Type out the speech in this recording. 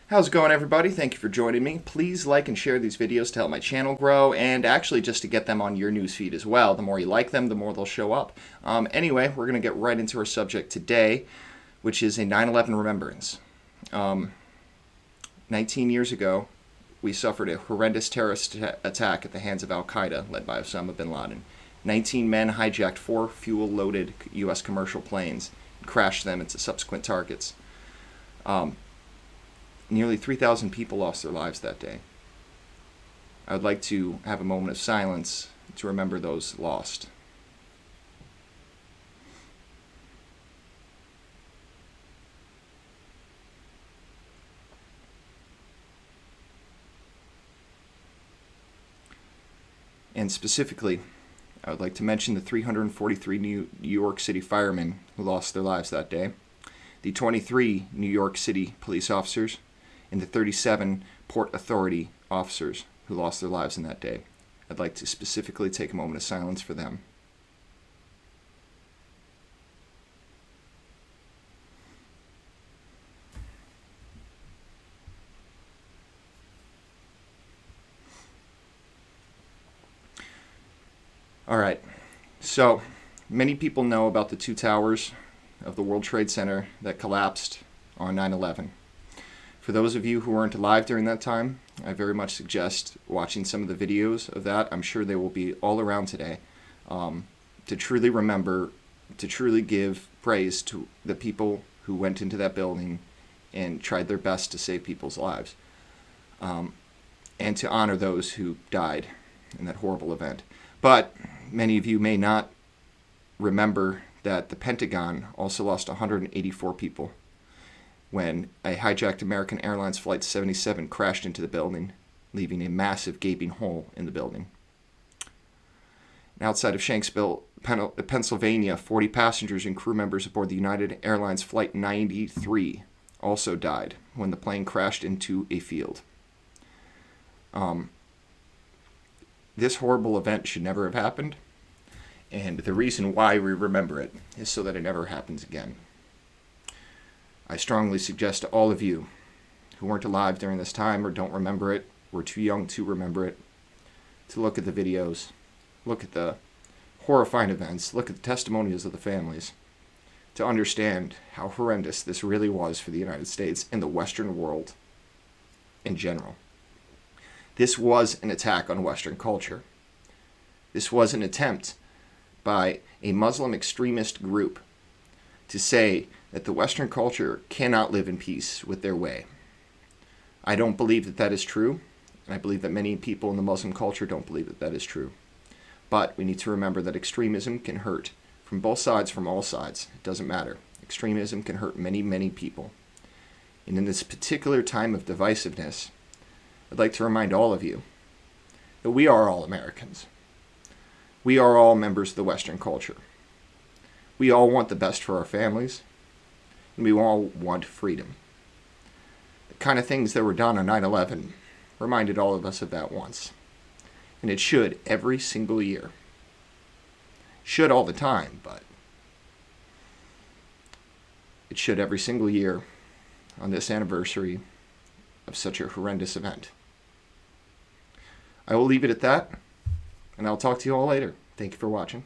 How's it going, everybody? Thank you for joining me. Please like and share these videos to help my channel grow, and actually just to get them on your newsfeed as well. The more you like them, the more they'll show up. Anyway, we're going to get right into our subject today, which is a 9/11 remembrance. 19 years ago, we suffered a horrendous terrorist attack at the hands of Al-Qaeda, led by Osama bin Laden. 19 men hijacked 4 fuel-loaded U.S. commercial planes and crashed them into subsequent targets. Nearly 3,000 people lost their lives that day. I would like to have a moment of silence to remember those lost. And specifically, I would like to mention the 343 New York City firemen who lost their lives that day, the 23 New York City police officers, and the 37 Port Authority officers who lost their lives in that day. I'd like to specifically take a moment of silence for them. All right, so many people know about the 2 towers of the World Trade Center that collapsed on 9/11. For those of you who weren't alive during that time, I very much suggest watching some of the videos of that. I'm sure they will be all around today, to truly remember, to truly give praise to the people who went into that building and tried their best to save people's lives, and to honor those who died in that horrible event. But many of you may not remember that the Pentagon also lost 184 people when a hijacked American Airlines Flight 77 crashed into the building, leaving a massive gaping hole in the building. And outside of Shanksville, Pennsylvania, 40 passengers and crew members aboard the United Airlines Flight 93 also died when the plane crashed into a field. This horrible event should never have happened, and the reason why we remember it is so that it never happens again. I strongly suggest to all of you who weren't alive during this time or don't remember it, were too young to remember it, to look at the videos, look at the horrifying events, look at the testimonials of the families, to understand how horrendous this really was for the United States and the Western world in general. This was an attack on Western culture. This was an attempt by a Muslim extremist group to say that the Western culture cannot live in peace with their way. I don't believe that that is true, and I believe that many people in the Muslim culture don't believe that that is true. But we need to remember that extremism can hurt from both sides, from all sides. It doesn't matter. Extremism can hurt many, many people. And in this particular time of divisiveness, I'd like to remind all of you that we are all Americans. We are all members of the Western culture. We all want the best for our families, and we all want freedom. The kind of things that were done on 9/11 reminded all of us of that once. And it should every single year. Should all the time, but it should every single year on this anniversary of such a horrendous event. I will leave it at that, and I'll talk to you all later. Thank you for watching.